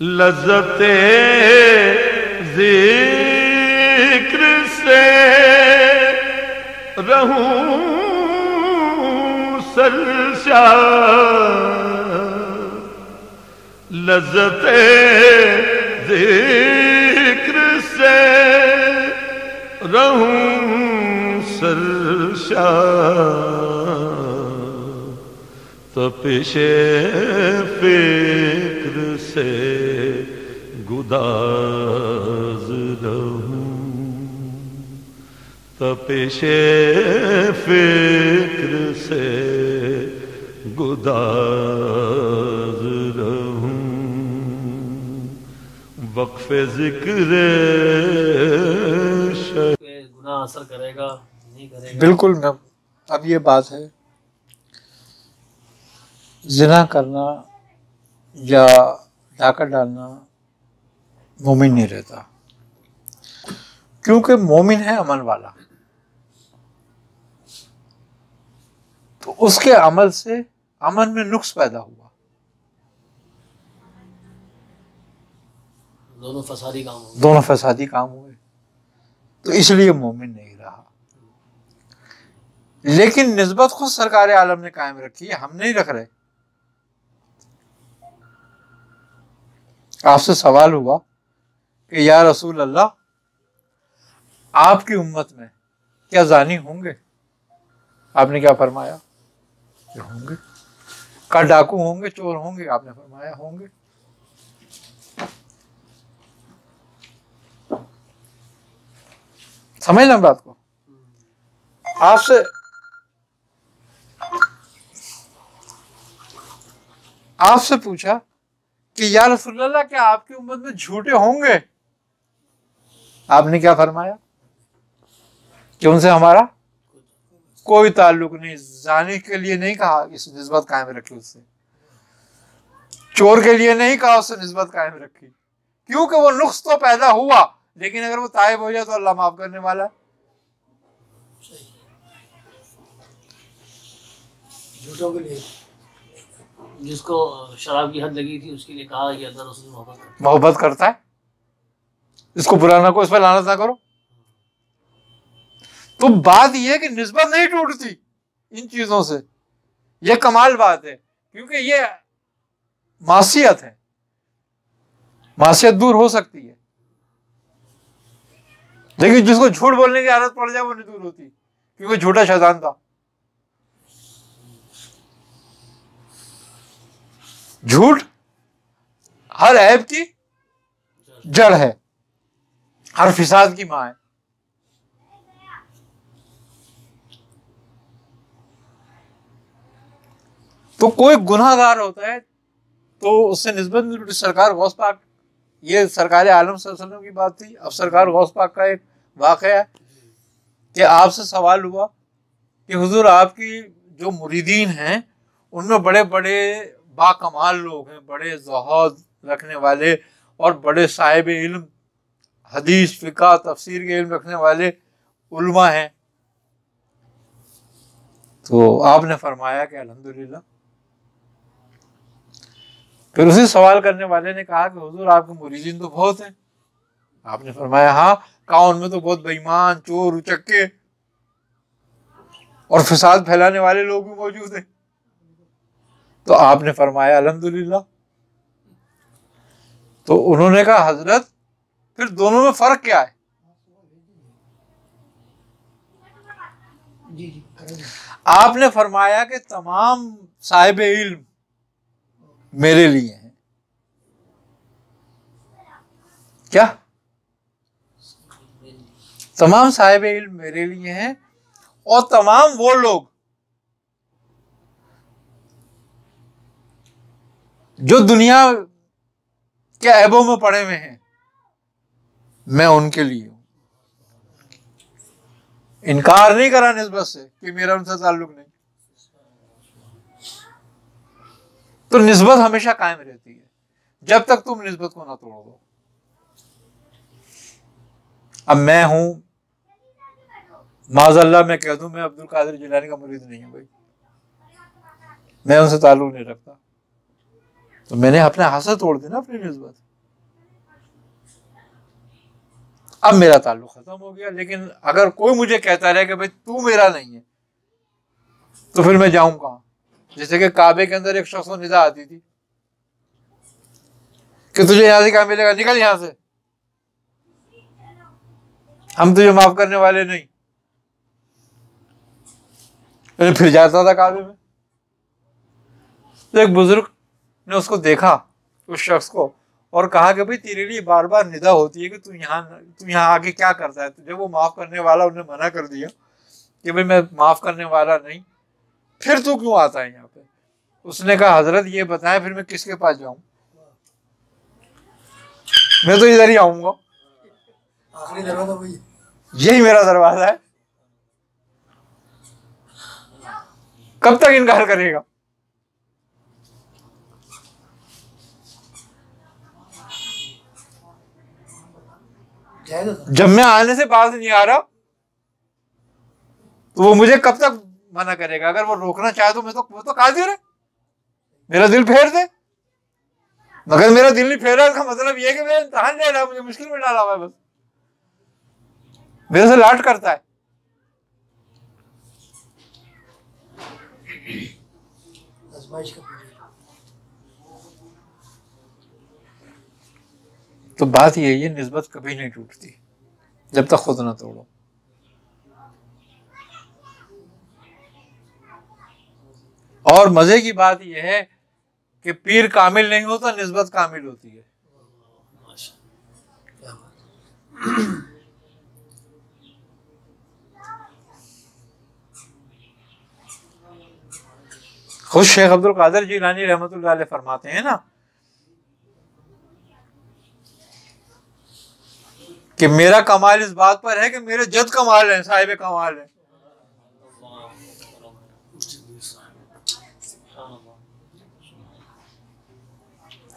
लज़्ज़ते ज़िक्र से रहूं सरशार, लज़्ज़ते ज़िक्र से रहूं सरशार, तपिशे फिक्र से गुदाज रहूं, तपिशे फिक्र से गुदाज रहूं, वक्फ़े ज़िक्र गुनाह असर करेगा नहीं करेगा? बिल्कुल मैम। अब ये बात है, जिना करना या डाका डालना मोमिन नहीं रहता, क्योंकि मोमिन है अमल वाला, तो उसके अमल से अमल में नुक्स पैदा हुआ, दोनों फसादी काम हुए, तो इसलिए मोमिन नहीं रहा। लेकिन निस्बत खुद सरकार आलम ने कायम रखी है, हम नहीं रख रहे। आपसे सवाल हुआ कि या रसूल अल्लाह, आपकी उम्मत में क्या जानी होंगे? आपने क्या फरमाया? कि होंगे। क्या डाकू होंगे, चोर होंगे? आपने फरमाया होंगे। समझ ना बात को? आपसे पूछा कि या रसूल अल्लाह, क्या आपकी उम्मत में झूठे होंगे? आपने क्या फरमाया? कि उनसे हमारा कोई ताल्लुक नहीं। जाने के लिए नहीं कहा, इस निस्बत कायम रखी उससे। चोर के लिए नहीं कहा, उससे निस्बत कायम रखी, क्योंकि वो नुक्स तो पैदा हुआ, लेकिन अगर वो तायब हो जाए तो अल्लाह माफ करने वाला है। झूठों के लिए, जिसको शराब की हद लगी थी उसके लिए कहा कि अल्लाह रसूल मोहब्बत करता है, इसको बुरा ना करो, इस पर लानत ना करो। तो बात यह है कि निस्बत नहीं टूटती इन चीजों से। यह कमाल बात है, क्योंकि ये मासियत है, मासियत दूर हो सकती है, लेकिन जिसको झूठ बोलने की आदत पड़ जाए वो नहीं दूर होती, क्योंकि झूठा शैतान था। झूठ हर ऐब की जड़ है, हर फिसाद की मां है। तो कोई गुनाहगार होता है तो उससे निस्बत नहीं टूटी। सरकार गौस पाक, ये सरकार आलम सल्लल्लाहु अलैहि वसल्लम की बात थी। अब सरकार गौस पाक का एक वाक़या है कि आपसे सवाल हुआ कि हुजूर, आपकी जो मुरीदीन हैं उनमें बड़े बड़े बाकमाल लोग हैं, बड़े ज़ुहद रखने वाले और बड़े साहिब इल्म, हदीस फिक़ह तफसीर के इल्म रखने वाले उलमा हैं। तो आपने फरमाया कि अल्हम्दुलिल्लाह। फिर उसी सवाल करने वाले ने कहा कि हुजूर, आपके मुरीदीन तो बहुत हैं। आपने फरमाया हाँ, कहा उनमें तो बहुत बेईमान, चोर, उचक्के और फसाद फैलाने वाले लोग भी मौजूद हैं। तो आपने फरमाया अल्हम्दुलिल्लाह। तो उन्होंने कहा हजरत, फिर दोनों में फर्क क्या है? आपने फरमाया कि तमाम साहिब इल्म मेरे लिए हैं। क्या? तमाम साहिब इल्म मेरे लिए हैं, और तमाम वो लोग जो दुनिया के ऐबों में पड़े हुए हैं, मैं उनके लिए हूं। इनकार नहीं करा निस्बत से कि मेरा उनसे ताल्लुक नहीं। तो निस्बत हमेशा कायम रहती है जब तक तुम निस्बत को ना तोड़ दो। अब मैं हूं, माज़अल्लाह मैं कह दूं मैं अब्दुल कादिर जिलानी का मुरीद नहीं हूं भाई, मैं उनसे ताल्लुक नहीं रखता, तो मैंने अपने हाथ से तोड़ दी ना अपनी निस्बत। अब मेरा ताल्लुक खत्म हो गया। लेकिन अगर कोई मुझे कहता रहे कि भाई तू मेरा नहीं है, तो फिर मैं जाऊं कहां? जैसे कि काबे के अंदर एक शख्स को निदा आती थी कि तुझे यहां से क्या मिलेगा, निकल यहां से, हम तुझे माफ करने वाले नहीं। तो फिर जाता था काबे में। तो एक बुजुर्ग ने उसको देखा, उस शख्स को, और कहा कि भाई तेरे लिए बार बार निदा होती है कि तू यहाँ आके क्या करता है? तुझे वो माफ करने वाला उन्हें मना कर दिया कि भाई मैं माफ करने वाला नहीं, फिर तू क्यों आता है यहाँ पे? उसने कहा हजरत ये बताएं फिर मैं किसके पास जाऊं? मैं तो इधर ही आऊंगा, आखिरी दरवाजा वही है। यही मेरा दरवाजा है। कब तक इनकार करेगा? जब मैं आने से बाज नहीं आ रहा तो वो मुझे कब तक मना करेगा? अगर वो रोकना चाहे तो वो तो कादिर है, मेरा दिल फेर दे। मगर मेरा दिल नहीं फेरा, इसका मतलब ये है कि मेरा इम्तहान ले रहा है, मुझे मुश्किल में डाला हुआ है, बस मेरे से लाट करता है। तो बात यही है, निस्बत कभी नहीं टूटती जब तक खुद ना तोड़ो। और मजे की बात यह है कि पीर कामिल नहीं होता, निस्बत कामिल होती है। खुद शेख अब्दुल कादिर जिलानी रहमतुल्लाह अलैह फरमाते हैं ना कि मेरा कमाल इस बात पर है कि मेरे जद कमाल है, साहिब कमाल है।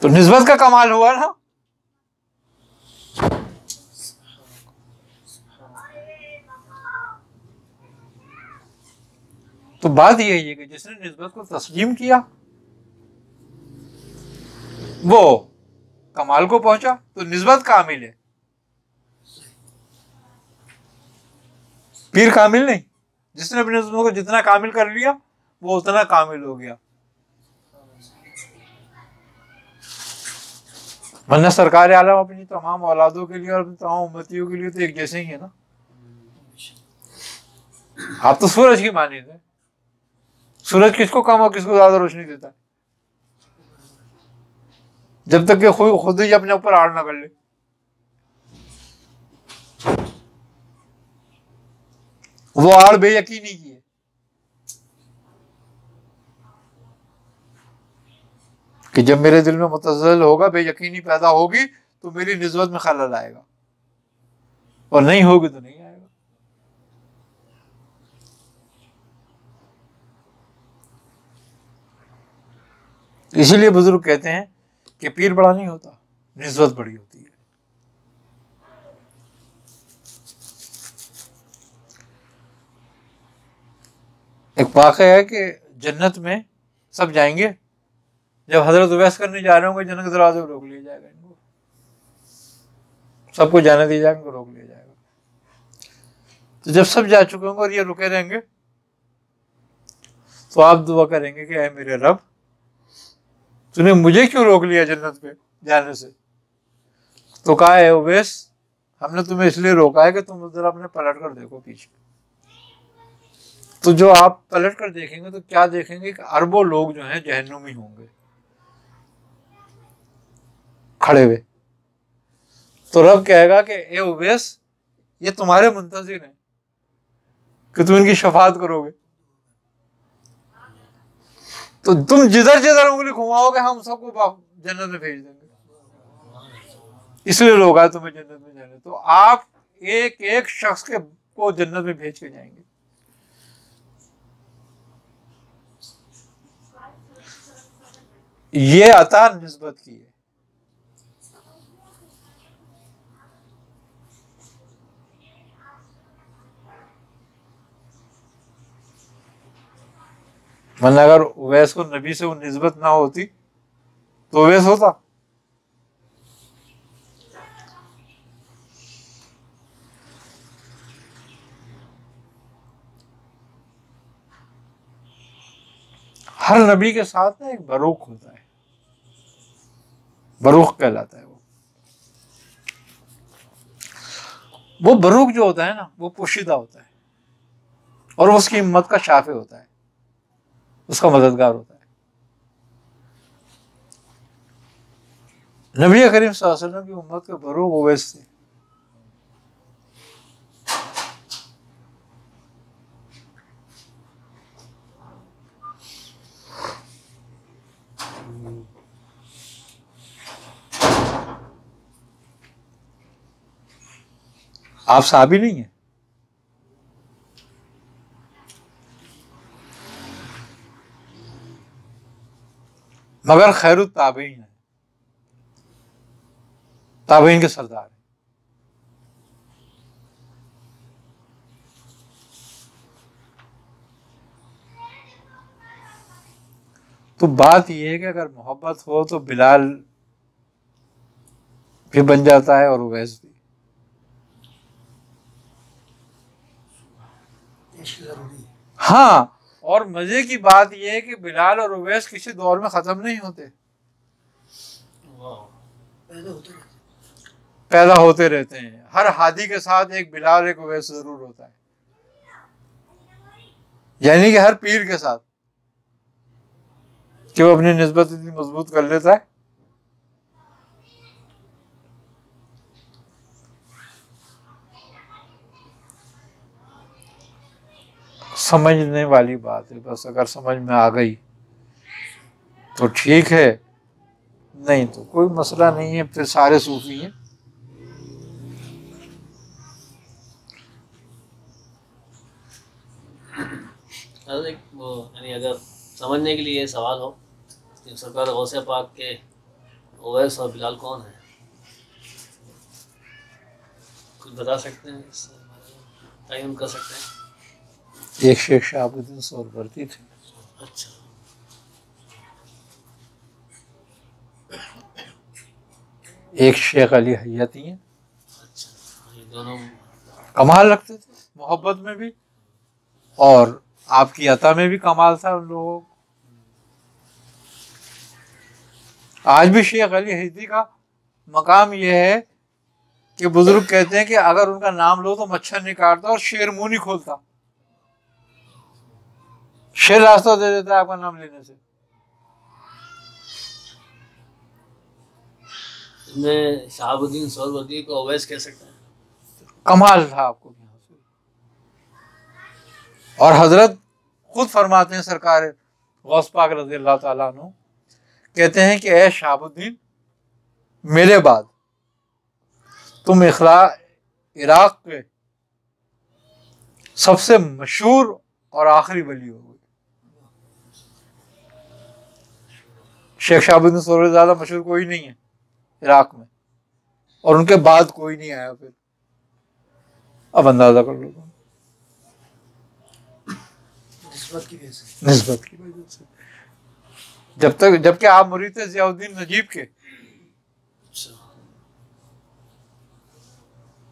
तो निस्बत का कमाल हुआ ना। तो बात यही है कि जिसने निस्बत को तस्लीम किया वो कमाल को पहुंचा, तो निस्बत कामिल है। पीर कामिल नहीं, जिसने अपने निस्बत को जितना कामिल कर लिया वो उतना कामिल हो गया। वरना सरकार आलम अपनी तमाम औलादों के लिए और अपनी तमाम उम्मतियों के लिए तो एक जैसे ही है ना। आप तो सूरज की मानिंद है, सूरज किसको कम और किसको ज्यादा रोशनी देता है? जब तक कि खुद ही अपने ऊपर आड़ ना कर ले। वो आड़ बेयकीनी की है। कि जब मेरे दिल में मुतज़्ज़ल होगा, बेयकीनी पैदा होगी, तो मेरी निस्बत में खलल आएगा, और नहीं होगी तो नहीं आएगा। इसीलिए बुजुर्ग कहते हैं कि पीर बड़ा नहीं होता, निस्बत बड़ी होती है। एक वाक़या है कि जन्नत में सब जाएंगे, जब हजरत उवैस करने जा रहे होंगे जन्नत के दरवाजे पर रोक लिया जाएगा, इनको सबको जाने दिया जाएगा, इनको रोक लिया जाएगा। तो जब सब जा चुके होंगे और ये रुके रहेंगे तो आप दुआ करेंगे कि ऐ मेरे रब, तूने मुझे क्यों रोक लिया जन्नत पे जाने से? तो कहा है उवैस, हमने तुम्हें इसलिए रोका है कि तुम जरा अपने पलट कर देखो पीछे। तो जो आप पलट कर देखेंगे तो क्या देखेंगे कि अरबों लोग जो हैं जहन्नुमी होंगे खड़े हुए। तो रब कहेगा कि ए उवैस, ये तुम्हारे मुंतज़िर हैं कि तुम इनकी शफाअत करोगे। तो तुम जिधर जिधर उंगली घुमाओगे हम सबको जन्नत में भेज देंगे, इसलिए लोग आए तुम्हें जन्नत में जाने। तो आप एक एक शख्स को जन्नत में भेज के जाएंगे। ये अता निस्बत की है। वरना अगर उवैस को नबी से वो निस्बत ना होती तो ओवैस होता। हर नबी के साथ ना एक बरूक होता है, बरूक कहलाता है वो बरूक जो होता है ना वो पोशीदा होता है और उसकी हिम्मत का शाफे होता है, उसका मददगार होता है। नबी करीम सल्लल्लाहु अलैहि वसल्लम की उम्मत के बरूक ओवैस थे। आप साहबी नहीं है, मगर खैरुत ताबईन है, ताबईन के सरदार है। तो बात यह है कि अगर मोहब्बत हो तो बिलाल भी बन जाता है और ओवैस भी। हाँ, और मजे की बात यह है कि बिलाल और ओवैस किसी दौर में खत्म नहीं होते, पैदा होते रहते हैं। हर हादी के साथ एक बिलाल एक ओवैस जरूर होता है, यानी कि हर पीर के साथ कि वो अपनी निस्बत इतनी मजबूत कर लेता है। समझने वाली बात है, बस अगर समझ में आ गई तो ठीक है, नहीं तो कोई मसला नहीं है, फिर सारे सूफी हैं। यानी अगर समझने के लिए ये सवाल हो कि सरकार गौसे पाक के ओवैस और बिलाल कौन है, कुछ बता सकते हैं, तयन कर सकते हैं? एक शेख शहाबुद्दीन सोहरवर्दी थे। अच्छा, एक शेख अली हयाती हैं। अच्छा, ये दोनों कमाल रखते थे, मोहब्बत में भी और आपकी अता में भी कमाल था उन लोगों को। आज भी शेख अली हयाती का मकाम यह है कि बुजुर्ग कहते हैं कि अगर उनका नाम लो तो मच्छर नहीं काटता और शेर मुंह नहीं खोलता, शेर रास्ता दे देता है आपका नाम लेने से। मैं शहाबुद्दीन सोहरवर्दी को ओवैस कह सकते हैं। कमाल था आपको यहाँ से। और हजरत खुद फरमाते हैं, सरकार गौस पाक रज़ी अल्लाह ताला अन्हु कहते हैं कि ऐ शहाबुद्दीन, मेरे बाद तुम इराक के सबसे मशहूर और आखिरी वली हो गए। शेख शहाबुद्दीन सोहरवर्दी से ज्यादा मशहूर कोई नहीं है इराक में, और उनके बाद कोई नहीं आया फिर। अब अंदाजा कर लो, निस्बत की वजह से। जबकि आप मुरीद थे ज़ियाउद्दीन नजीब के,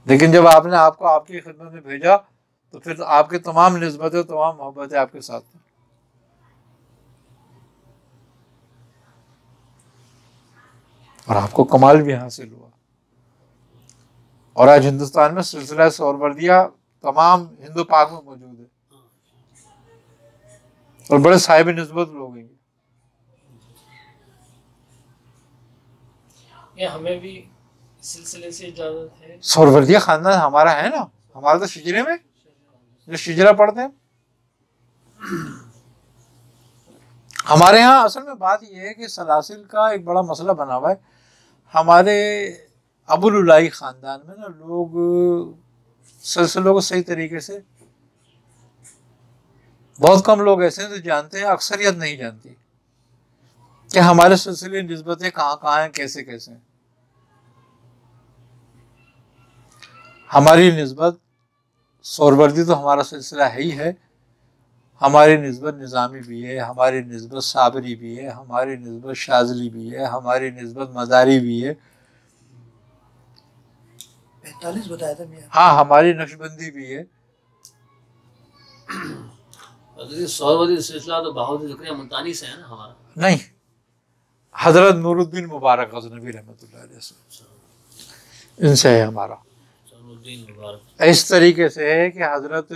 लेकिन जब आपने आपको आपकी खिदमत में भेजा तो फिर आपके तमाम निस्बतें, तमाम मोहब्बतें आपके साथ थी। और आपको कमाल भी हासिल हुआ। और आज हिंदुस्तान में सिलसिला सोहरवर्दिया तमाम हिंदू पाक में मौजूद है और बड़े साहिब निस्बत लोग हैं। ये हमें भी सिलसिले से इजाजत है। सोहरवर्दिया खानदान हमारा है ना, हमारा तो शिजरे में जो शिजरा पढ़ते हैं। हमारे यहाँ असल में बात यह है कि सलासिल का एक बड़ा मसला बना हुआ है। हमारे अबुल-उलाई खानदान में ना लोग सिलसिलों को सही तरीके से, बहुत कम लोग ऐसे हैं जो जानते हैं, अक्सरियत नहीं जानती कि हमारे सिलसिले निस्बतें कहाँ कहाँ हैं, कैसे कैसे हैं। हमारी निस्बत सोहरवर्दी तो हमारा सिलसिला है ही है। हमारी निस्बत निज़ामी भी है, हमारी निस्बत साबरी भी है, हमारी निस्बत शाज़ली भी है, हमारी निस्बत मदारी भी है। 45 बताया था मियां। हाँ, हमारी नक्शबंदी भी है। सोहरवर्दी सिलसिला तो बहाउद्दीन ज़करिया मुल्तानी से है ना हमारा? नहीं, हज़रत नूरुद्दीन मुबारक गज़नवी रहमतुल्लाह अलैह से, इनसे है हमारा। नूरुद्दीन मुबारक इस तरीके से है कि हज़रत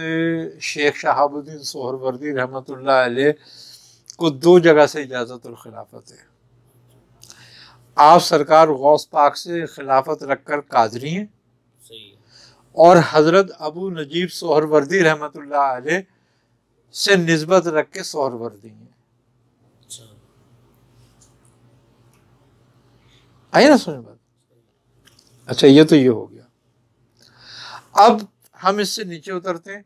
शेख शहाबुद्दीन सोहरवर्दी रहमतुल्लाह अलैह को 2 जगह से इजाज़तुल खिलाफत है। आप सरकार गौस पाक से खिलाफत रखकर कादरी हैं, सही है। और हज़रत अबू नजीब सोहरवर्दी रहमतुल्लाह अलैह से निस्बत रख के सोहरवर्दी हैं। अच्छा, आई ना समझ बात? अच्छा, ये तो ये हो गया। अब हम इससे नीचे उतरते हैं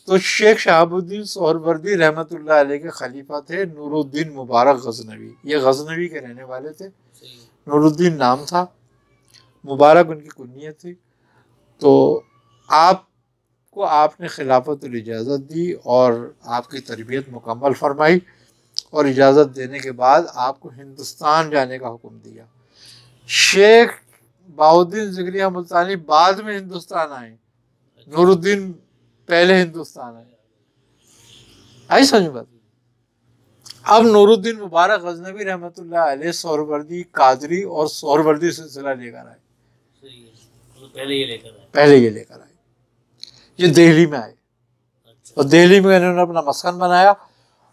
तो शेख शहाबुद्दीन सोहरवर्दी रहमतुल्लाह अलैह के खलीफा थे नूरुद्दीन मुबारक गज़नवी। ये गज़नवी के रहने वाले थे। सही है। नूरुद्दीन नाम था, मुबारक उनकी कुन्नियत थी। तो आपको आपने खिलाफत इजाज़त दी और आपकी तरबियत मुकम्मल फरमाई, और इजाज़त देने के बाद आपको हिंदुस्तान जाने का हुक्म दिया। शेख बहाउद्दीन ज़करिया मुल्तानी बाद में हिंदुस्तान आए, नूरुद्दीन पहले हिंदुस्तान आए। आई समझ बात? अब नूरुद्दीन मुबारक गज़नवी रहमतुल्लाह अलैह सोहरवर्दी कादरी और सोहरवर्दी सिलसिला लेकर आए। सही है, तो पहले ये लेकर आए। पहले ये लेकर आए, ये दिल्ली में आए, अच्छा, और दिल्ली में इन्होंने अपना मस्कन बनाया।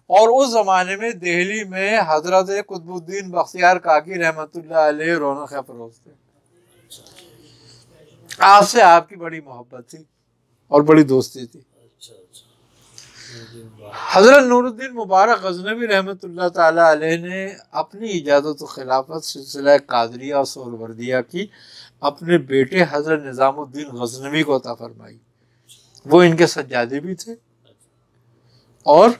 और उस ज़माने में दिल्ली में हज़रत कुतुबुद्दीन बख्तियार काकी रहमतुल्लाह अलैह रौनक अफरोज़ थे। आपसे आपकी बड़ी मोहब्बत थी और बड़ी दोस्ती थी। अच्छा, अच्छा। नूरुद्दीन मुबारक। हज़रत नूरुद्दीन मुबारक गज़नवी रहमतुल्लाह ताला अलैह ने अपनी इजाज़त व खिलाफत सिलसिला कादरिया और सोहरवर्दिया की अपने बेटे हज़रत निज़ामुद्दीन गज़नवी को अता फरमाई। वो इनके सज्जादे भी थे और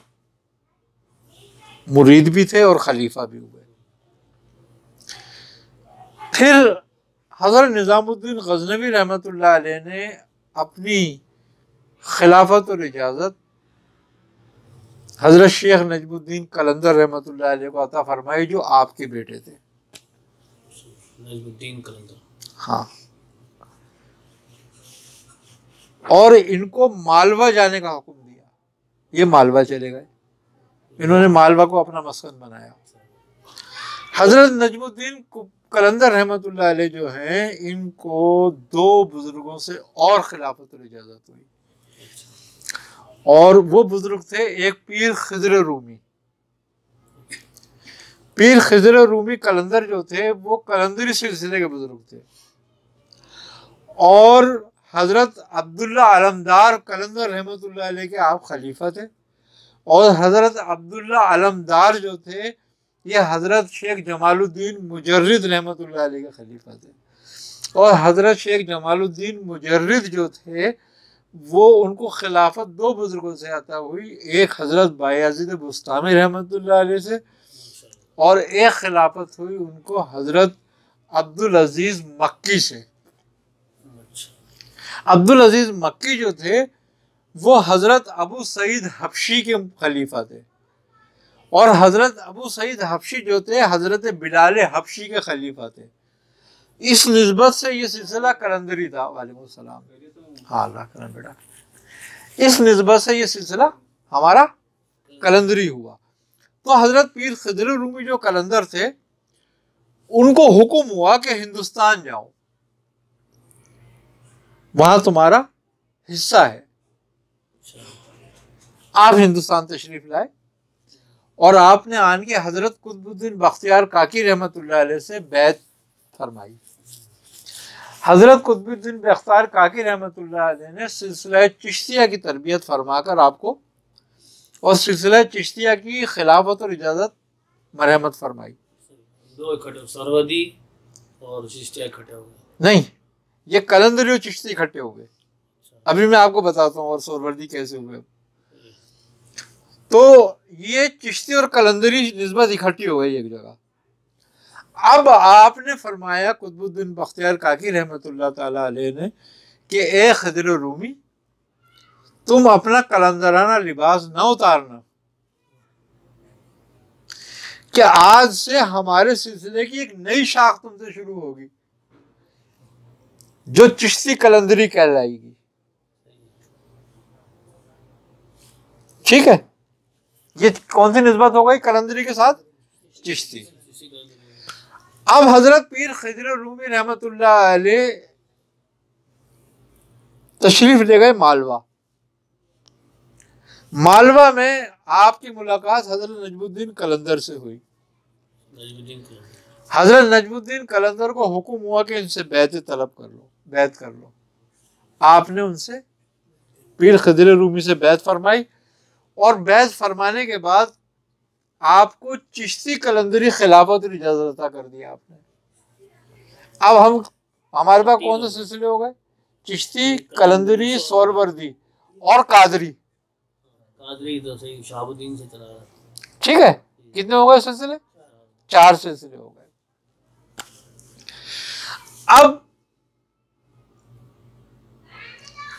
मुरीद भी थे और खलीफा भी हुए। फिर हज़रत निज़ामुद्दीन गज़नवी रहमतुल्लाह अलैह ने अपनी खिलाफत और इजाज़त हज़रत शेख नजमुद्दीन कलंदर रहमतुल्लाह अलैह को अता फरमाई, जो आपके बेटे थे। नजमुद्दीन कलंदर। हाँ, और इनको मालवा जाने का हुक्म दिया। ये मालवा चले गए, इन्होंने मालवा को अपना मस्कन बनाया। हज़रत नजमुद्दीन कलंदर रहमतुल्लाह अलैह जो हैं, इनको 2 बुजुर्गों से और खिलाफत और इजाज़त हुई, और वो बुजुर्ग थे एक पीर खिज़र रूमी। पीर खिज़र रूमी कलंदर जो थे वो कलंदरी सिलसिले के बुजुर्ग थे, और हज़रत अब्दुल्ला अलमदार कलंदर रहमतुल्लाह अलैह के आप खलीफा थे। और हज़रत अब्दुल्ला अलमदार जो थे ये हज़रत शेख जमालुद्दीन मुजर्रिद रहमतुल्लाह अलैह के खलीफा थे। और हज़रत शेख जमालुद्दीन मुजर्रिद जो थे वो उनको खिलाफत 2 बुजुर्गों से अता हुई, एक हज़रत बायज़ीद बुस्तामी रहमतुल्लाह अलैह से, और एक खिलाफत हुई उनको हज़रत अब्दुल अज़ीज़ मक्की से। अब्दुल अज़ीज़ मक्की जो थे वो हज़रत अबू सईद हबशी के खलीफा थे, और हज़रत अबू सईद हबशी जो थे हज़रत बिलाल हबशी के खलीफा थे। इस निस्बत से ये सिलसिला कलंदरी था। वालेकुम सलाम। हाँ, अल्लाह करम बेटा। इस निस्बत से ये सिलसिला हमारा कलंदरी हुआ। तो हज़रत पीर खिज़र रूमी जो कलंदर थे उनको हुक्म हुआ कि हिंदुस्तान जाओ, वहां तुम्हारा हिस्सा है। आप हिंदुस्तान तशरीफ लाए, और आपने आन के हज़रत कुतुबुद्दीन बख्तियार काकी रहमतुल्लाह अलैह से बैत फरमाई। हज़रत कुतुबुद्दीन बख्तियार काकी रहमतुल्लाह अलैह ने सिलसिला चिश्तिया की तरबियत फरमाकर आपको और सिलसिला चिश्तिया की खिलाफत और इजाज़त मरहमत फरमाई। 2 इकट्ठे, सोहरवर्दी और चिश्तिया इकट्ठे हो गए? नहीं, ये कलंदरी और चिश्ती इकट्ठे हो गए। अभी मैं आपको बताता हूँ और सोहरवर्दी कैसे हुए। तो ये चिश्ती और कलंदरी निस्बत इकट्ठी हो गई एक जगह। अब आपने फरमाया कुतुबुद्दीन बख्तियार काकी रहमतुल्लाह ताला अलैह ने कि ए खिज़र रूमी, तुम अपना कलंदराना लिबास न उतारना, कि आज से हमारे सिलसिले की एक नई शाख तुमसे शुरू होगी जो चिश्ती कलंदरी कहलाएगी। ठीक है, ये कौन सी निस्बत हो गई कलंदरी के साथ? चिश्ती। अब हजरत पीर खिजर रूमी रहमतुल्लाह अलैह तशरीफ ले गए मालवा। मालवा में आपकी मुलाकात हजरत नजमुद्दीन कलंदर से हुई। हजरत नजमुद्दीन कलंदर को हुक्म हुआ कि इनसे बैत तलब कर लो, बैत कर लो। आपने उनसे पीर खिजर रूमी से बैत फरमाई और बैत फरमाने के बाद आपको चिश्ती कलंदरी खिलाफत और इजाजत अता कर दिया आपने। अब हमारे पास कौन से सिलसिले हो गए? चिश्ती, कलंदरी, सोहरवर्दी और कादरी। तो सही शहाबुद्दीन से चला रहा। ठीक है, कितने हो गए सिलसिले? 4 सिलसिले हो गए। अब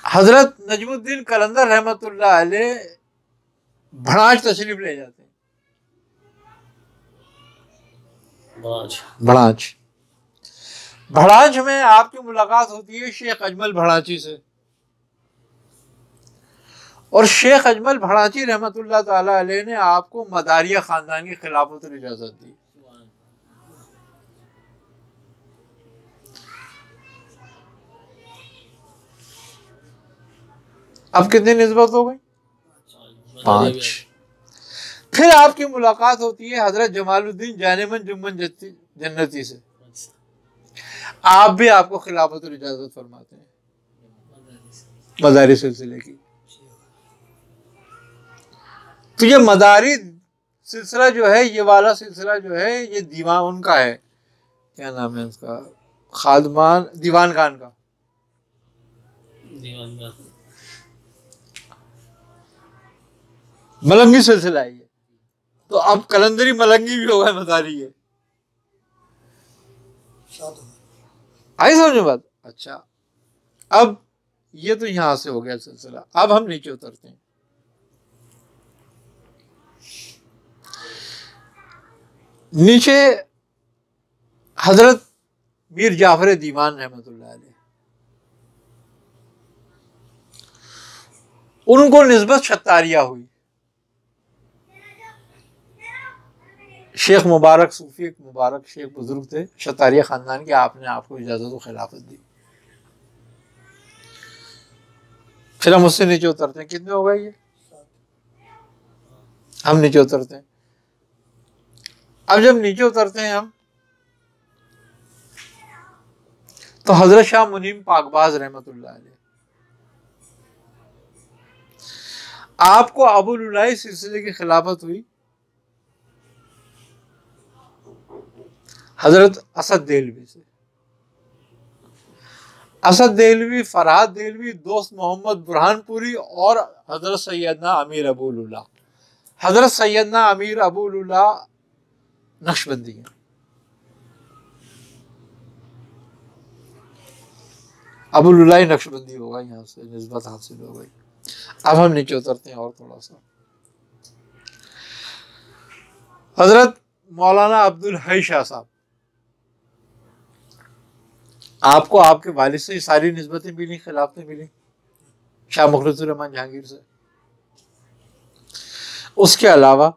हजरत नजमुद्दीन कलंदर रहमतुल्लाह अलैह भड़ांच तशरीफ ले जाते हैं। भड़ांच में आपकी मुलाकात होती है शेख अजमल भड़ांची से। और शेख अजमल भड़ांची रहमतुल्लाह ताला अलैह ने आपको मदारिया खानदान की खिलाफत और इजाजत दी। अब कितनी निस्बत हो गई? 5। फिर आपकी मुलाकात होती है हजरत जमालुद्दीन जानेमन जुम्मन जन्नती से। आप भी आपको खिलाफत और इजाजत फरमाते हैं मदारी सिलसिले की। तो ये मदारी सिलसिला जो है, ये वाला सिलसिला जो है, ये दीवान उनका है, क्या नाम है उसका, खादमान दीवान खान का। मलंगी सिलसिला है ये। तो अब कलंदरी मलंगी भी होगा, मदारी है। आई समझ में बात? अच्छा, अब ये तो यहां से हो गया सिलसिला। अब हम नीचे उतरते हैं। नीचे हजरत मीर जाफर दीवान रहमतुल्लाह अलैह, उनको निस्बत शत्तारिया हुई। शेख मुबारक सूफी, एक मुबारक शेख बुजुर्ग थे शतारिया खानदान के, आपने आपको इजाजत और खिलाफत दी। फिर हम उससे नीचे उतरते हैं। कितने हो गए ये? हम नीचे उतरते हैं। अब जब नीचे उतरते हैं हम, तो हजरत शाह मुनीम पाकबाज रहमतुल्लाह अलैह, आपको अबुल उलाई सिलसिले की खिलाफत हुई हजरत असद देलवी से। असद देलवी, फरहाद देलवी, दोस्त मोहम्मद बुरहानपुरी और हजरत सैयदना अमीर अबूलुल्लाह। हजरत सैयदना अमीर अबूलुल्लाह नक्शबंदी है। अबूलुल्लाह नक्शबंदी होगा, यहाँ से निस्बत हासिल हो गई। अब हम नीचे उतरते हैं और थोड़ा सा। हजरत मौलाना अब्दुल हई शाह साहब, आपको आपके वालिद से सारी निस्बतें मिली, खिलाफतें मिली, शाह मुखलिसुर रहमान जहांगीर से। उसके अलावा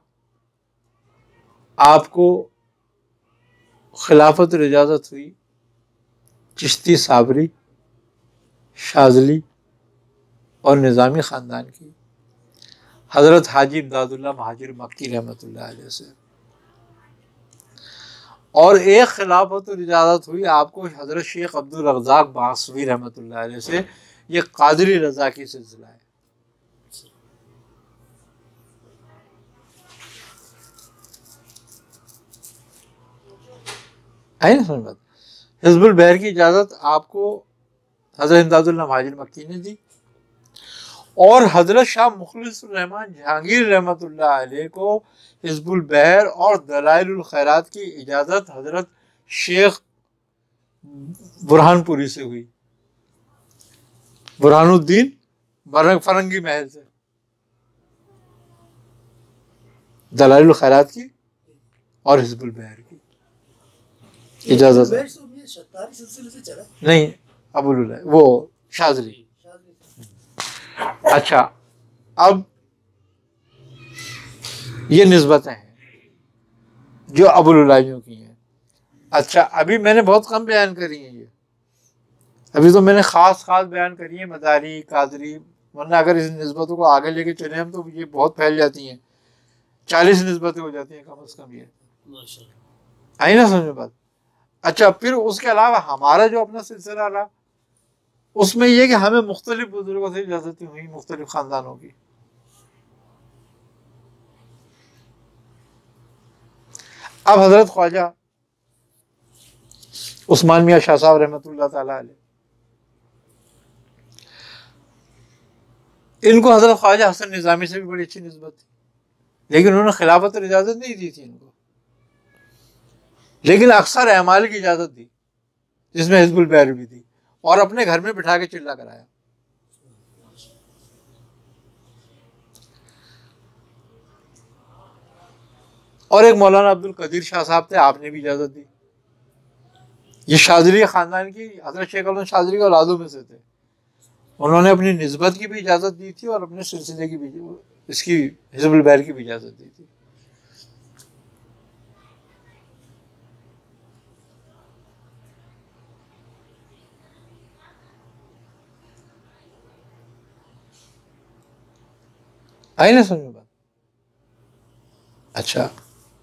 आपको खिलाफत और इजाज़त हुई चिश्ती, साबरी, शाजली और निज़ामी ख़ानदान की हज़रत हाजी इमदादुल्लाह महाजिर मक्की रहमतुल्लाह अलैह से। और एक खिलाफत और इजाज़त हुई आपको हज़रत शेख अब्दुल रज़ाक बासवी रहमतुल्लाह अलैह से। ये कादरी रज़ा की सिलसिला है। आई ना समझ बात? हिज़्बुल बहर की इजाज़त आपको हज़रत इमदादुल्लाह महाजिर मक्की ने दी और हज़रत शाह मुखलिसुर रहमान जहांगीर रहमतुल्लाह अलैह को हिज़्बुल बहर और दलाइलुल खैरात की इजाज़त हज़रत शेख बुरहानपुरी से हुई, बुरहानुद्दीन फरंगी महल से। दलाइलुल खैरात की और हिजबुल बहर की इजाजत बैठ तो ये शतारी सिलसिले से चला। नहीं, अबुल वो शाजली। अच्छा, अब ये निस्बतें हैं जो अबुलुलाइयों की हैं। अच्छा, अभी मैंने बहुत कम बयान करी हैं ये, अभी तो मैंने ख़ास बयान करी है मदारी कादरी, वरना अगर इस निस्बतों को आगे लेके चले हम तो ये बहुत फैल जाती हैं, 40 निस्बतें हो जाती हैं कम से कम। ये आई ना समझ में बात। अच्छा, फिर उसके अलावा हमारा जो अपना सिलसिला रहा उसमें यह कि हमें मुख्तलिफ बुजुर्गों से इजाज़तें हुई, मुख्तलिफ ख़ानदानों की। अब हज़रत ख्वाजा उस्मान मियाँ शाह साहब रहमतुल्लाह ताला अलैह, इनको हज़रत ख्वाजा हसन निज़ामी से भी बड़ी अच्छी निस्बत थी, लेकिन उन्होंने खिलाफत और इजाज़त नहीं दी थी इनको, लेकिन अक्सर अमाल की इजाज़त दी जिसमें हिजबुल बहर भी थी, और अपने घर में बिठा के चिल्ला कराया। और एक मौलाना अब्दुल कदीर शाह साहब थे, आपने भी इजाज़त दी। ये शाजरी ख़ानदान की हज़रत शेख अब्दुल शाजरी के औलादों में से थे, उन्होंने अपनी निस्बत की भी इजाज़त दी थी और अपने सिलसिले की भी, इसकी हिजबुल बहर की भी इजाज़त दी थी। आई ना समझ बात। अच्छा,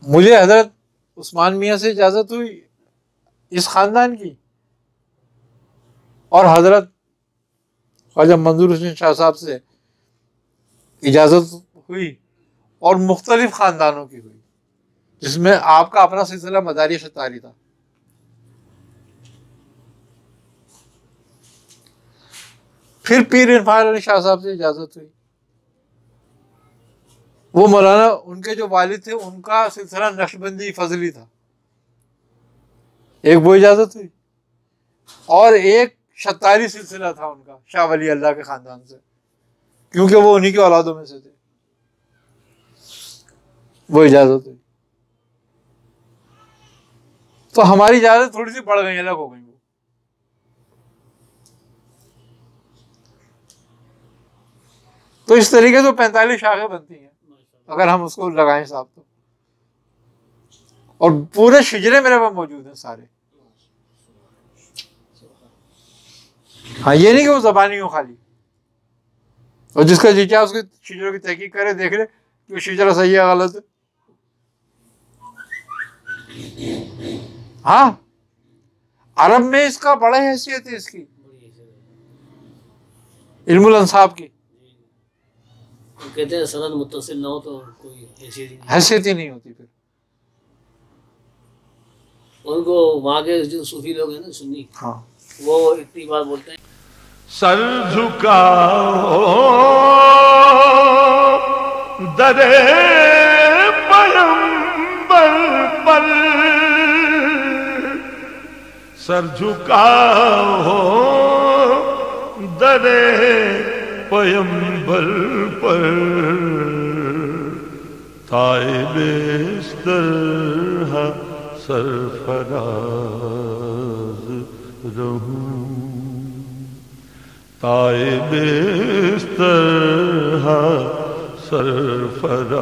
मुझे हज़रत उस्मान मियाँ से इजाज़त हुई इस ख़ानदान की, और हज़रत ख्वाजा मंजूर हुसैन शाह साहब से इजाज़त हुई और मुख्तलिफ ख़ानदानों की हुई, जिसमें आपका अपना सिलसिला मदारी शतारी था। फिर पीर इरफान अली शाह साहब से इजाज़त हुई। वो मौलाना, उनके जो वालिद थे उनका सिलसिला नक्शबंदी फजली था, एक वो इजाज़त हुई, और एक शतारी सिलसिला था उनका शाह वली अल्लाह के ख़ानदान से, क्योंकि वो उन्हीं के औलादों में से थे, वो इजाज़त हुई। तो हमारी इजाज़त थोड़ी सी बढ़ गई, अलग हो गई। वो तो इस तरीके से 45 शाखें बनती हैं अगर हम उसको लगाएं साहब तो, और पूरे शिजरे मेरे पास मौजूद हैं सारे। हाँ, ये नहीं कि वो ज़बानी हो खाली, और जिसका जी चाहे उसके शिजरों की तहकीक करे, देख ले कि शिजरा सही है गलत है। हाँ, अरब में इसका बड़ा हैसियत है, इसकी इल्मुल अंसाब की। कहते हैं सनद मुत्तसिल ना हो तो कोई हैसियत ही नहीं होती। फिर उनको वहाँ के जो सूफी लोग हैं ना सुन्नी, हाँ, वो इतनी बात बोलते हैं, सर झुकाओ दरे पैगंबर पर, सर झुकाओ दरे पैगंबर पर, ताइबिस्तर सरफराज रहूं, ताइबिस्तर सरफराज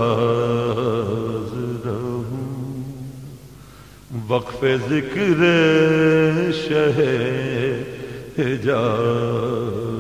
रहूं, वक्फ़े ज़िक्र शहे हिजाज़